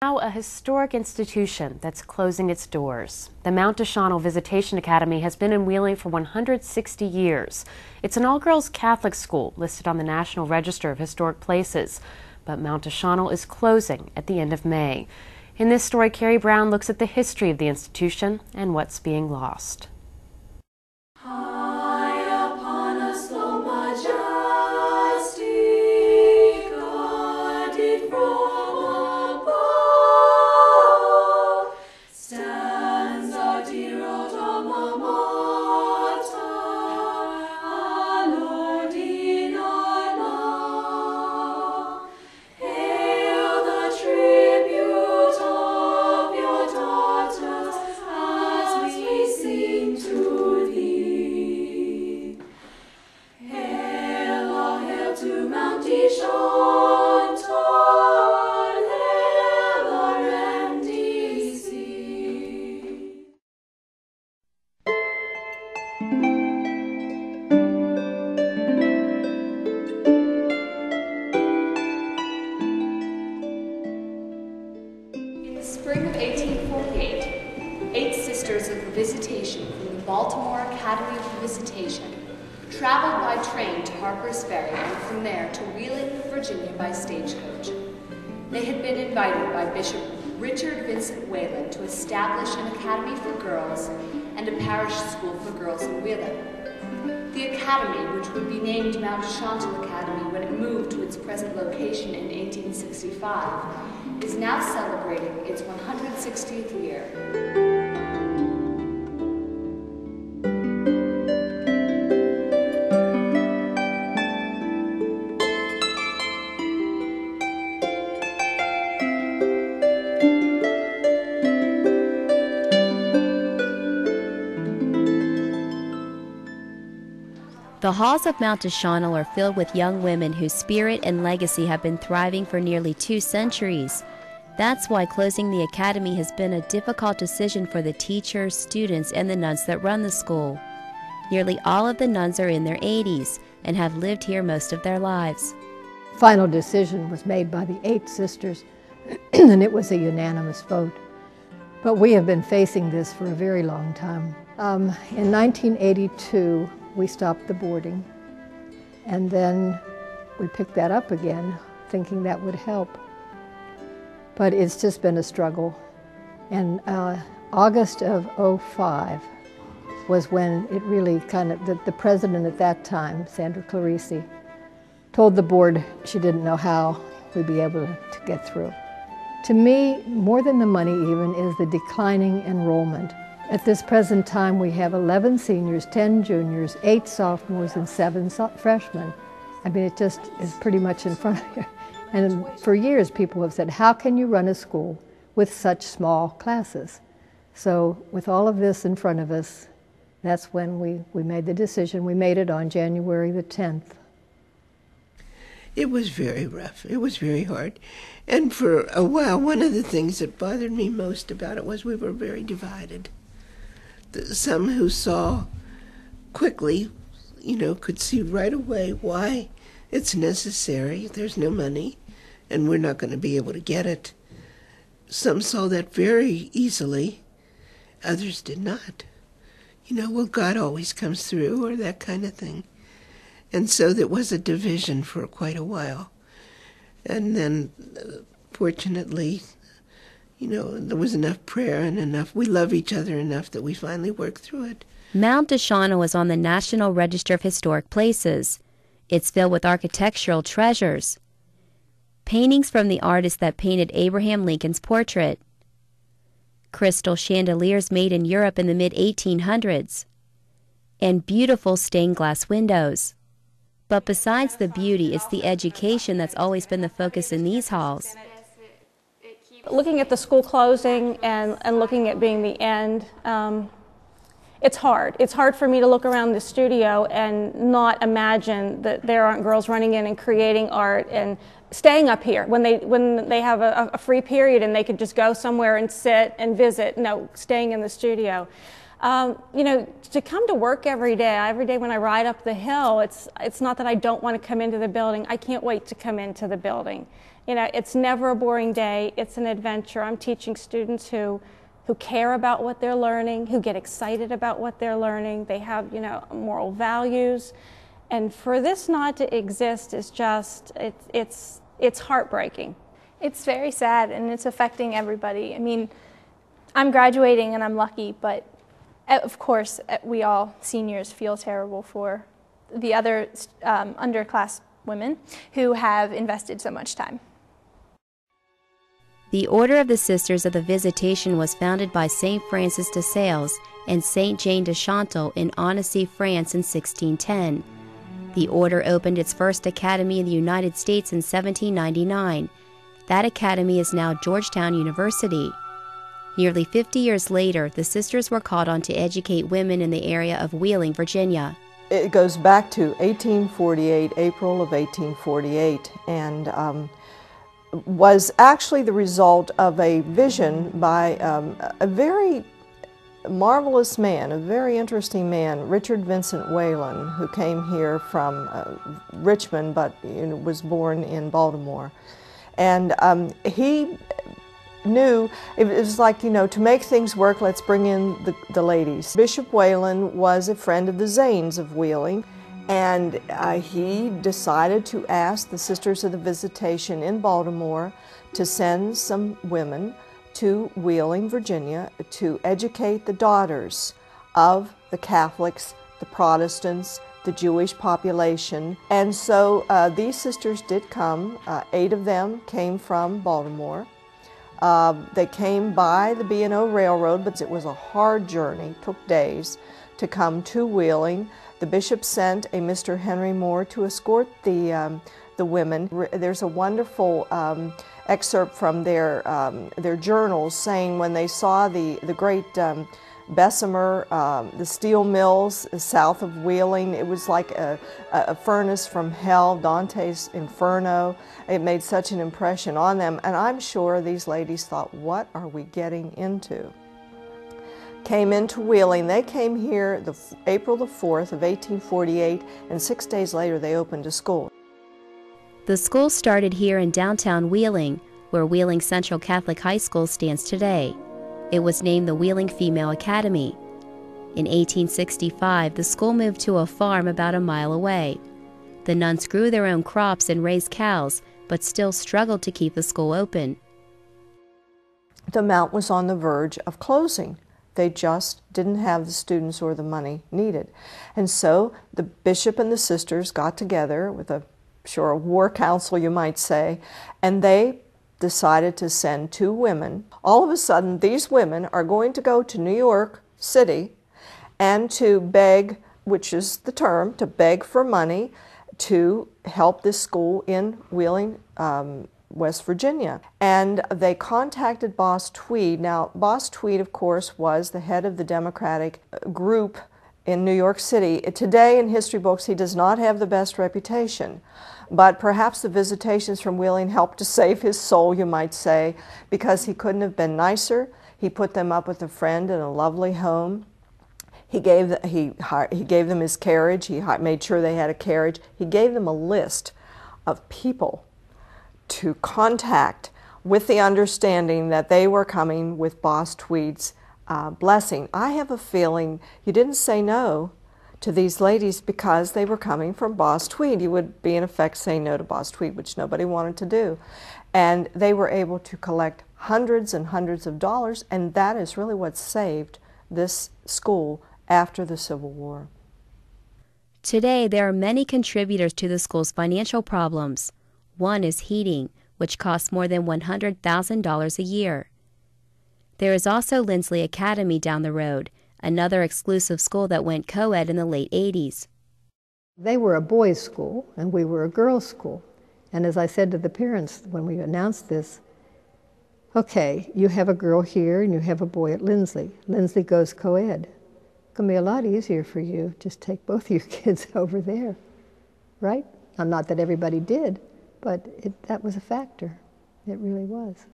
Now a historic institution that's closing its doors. The Mount de Chantal Visitation Academy has been in Wheeling for 160 years. It's an all-girls Catholic school listed on the National Register of Historic Places. But Mount de Chantal is closing at the end of May. In this story, Keri Brown looks at the history of the institution and what's being lost. Spring of 1848, 8 Sisters of the Visitation from the Baltimore Academy of Visitation traveled by train to Harper's Ferry and from there to Wheeling, Virginia by stagecoach. They had been invited by Bishop Richard Vincent Whalen to establish an academy for girls and a parish school for girls in Wheeling. The academy, which would be named Mount de Chantal Academy when it moved to its present location in 1865, is now celebrating its 160th year. The halls of Mount de Chantal are filled with young women whose spirit and legacy have been thriving for nearly 2 centuries. That's why closing the academy has been a difficult decision for the teachers, students, and the nuns that run the school. Nearly all of the nuns are in their 80s and have lived here most of their lives. Final decision was made by the 8 sisters, and it was a unanimous vote. But we have been facing this for a very long time. In 1982, we stopped the boarding, and then we picked that up again, thinking that would help. But it's just been a struggle. And August of '05 was when it really kind of, the president at that time, Sandra Clarisi, told the board she didn't know how we'd be able to get through. To me, more than the money even, is the declining enrollment. At this present time, we have 11 seniors, 10 juniors, 8 sophomores, and 7 freshmen. I mean, it just is pretty much in front of you. And for years, people have said, how can you run a school with such small classes? So with all of this in front of us, that's when we made the decision. We made it on January the 10th. It was very rough. It was very hard. And for a while, one of the things that bothered me most about it was we were very divided. Some who saw quickly, could see right away why it's necessary. There's no money, and we're not going to be able to get it. Some saw that very easily. Others did not. Well, God always comes through, or that kind of thing. And so there was a division for quite a while. And then, fortunately, there was enough prayer and we love each other enough that we finally worked through it. Mount de Chantal is on the National Register of Historic Places. It's filled with architectural treasures. Paintings from the artist that painted Abraham Lincoln's portrait. Crystal chandeliers made in Europe in the mid-1800s. And beautiful stained glass windows. But besides the beauty, it's the education that's always been the focus in these halls. Looking at the school closing and looking at being the end, it's hard. It's hard for me to look around the studio and not imagine that there aren't girls running in and creating art and staying up here when they have a free period and they could just go somewhere and sit and visit. No, staying in the studio. To come to work every day when I ride up the hill, it's not that I don't want to come into the building. I can't wait to come into the building. You know, it's never a boring day. It's an adventure. I'm teaching students who care about what they're learning, who get excited about what they're learning. They have, you know, moral values. And for this not to exist is just, it's heartbreaking. It's very sad, and it's affecting everybody. I mean, I'm graduating and I'm lucky, but of course we all seniors feel terrible for the other underclass women who have invested so much time. The Order of the Sisters of the Visitation was founded by St. Francis de Sales and St. Jane de Chantal in Annecy, France in 1610. The order opened its first academy in the United States in 1799. That academy is now Georgetown University. Nearly 50 years later, the sisters were called on to educate women in the area of Wheeling, Virginia. It goes back to 1848, April of 1848, and was actually the result of a vision by a very marvelous man, a very interesting man, Richard Vincent Whalen, who came here from Richmond but was born in Baltimore. And he knew, it was like, you know, to make things work, let's bring in the ladies. Bishop Whalen was a friend of the Zanes of Wheeling, and he decided to ask the Sisters of the Visitation in Baltimore to send some women to Wheeling, Virginia, to educate the daughters of the Catholics, the Protestants, the Jewish population. And so these sisters did come. 8 of them came from Baltimore. They came by the B&O Railroad, but it was a hard journey, took days to come to Wheeling. The bishop sent a Mr. Henry Moore to escort the women. There's a wonderful excerpt from their journals saying when they saw the great Bessemer, the steel mills south of Wheeling, it was like a furnace from hell, Dante's Inferno. It made such an impression on them, and I'm sure these ladies thought, what are we getting into? Came into Wheeling. They came here April the 4th of 1848, and 6 days later they opened a school. The school started here in downtown Wheeling, where Wheeling Central Catholic High School stands today. It was named the Wheeling Female Academy. In 1865, the school moved to a farm about a mile away. The nuns grew their own crops and raised cows, but still struggled to keep the school open. The Mount was on the verge of closing. They just didn't have the students or the money needed. And so the bishop and the sisters got together with a war council, you might say, and they decided to send 2 women. All of a sudden, these women are going to go to New York City and to beg, which is the term, to beg for money to help this school in Wheeling, West Virginia. And they contacted Boss Tweed. Now, Boss Tweed, of course, was the head of the Democratic group in New York City. Today, in history books, he does not have the best reputation. But perhaps the visitations from Wheeling helped to save his soul, you might say, because he couldn't have been nicer. He put them up with a friend in a lovely home. He gave them his carriage. He made sure they had a carriage. He gave them a list of people to contact with the understanding that they were coming with Boss Tweed's blessing. I have a feeling you didn't say no to these ladies because they were coming from Boss Tweed. You would be in effect saying no to Boss Tweed, which nobody wanted to do. And they were able to collect hundreds and hundreds of dollars, and that is really what saved this school after the Civil War. Today, there are many contributors to the school's financial problems. One is heating, which costs more than $100,000 a year. There is also Lindsley Academy down the road, another exclusive school that went co-ed in the late 80s. They were a boys' school, and we were a girls' school. And as I said to the parents when we announced this, okay, you have a girl here and you have a boy at Lindsley. Lindsley goes co-ed. It's going to be a lot easier for you. Just take both of your kids over there, right? Now, not that everybody did, but that was a factor. It really was.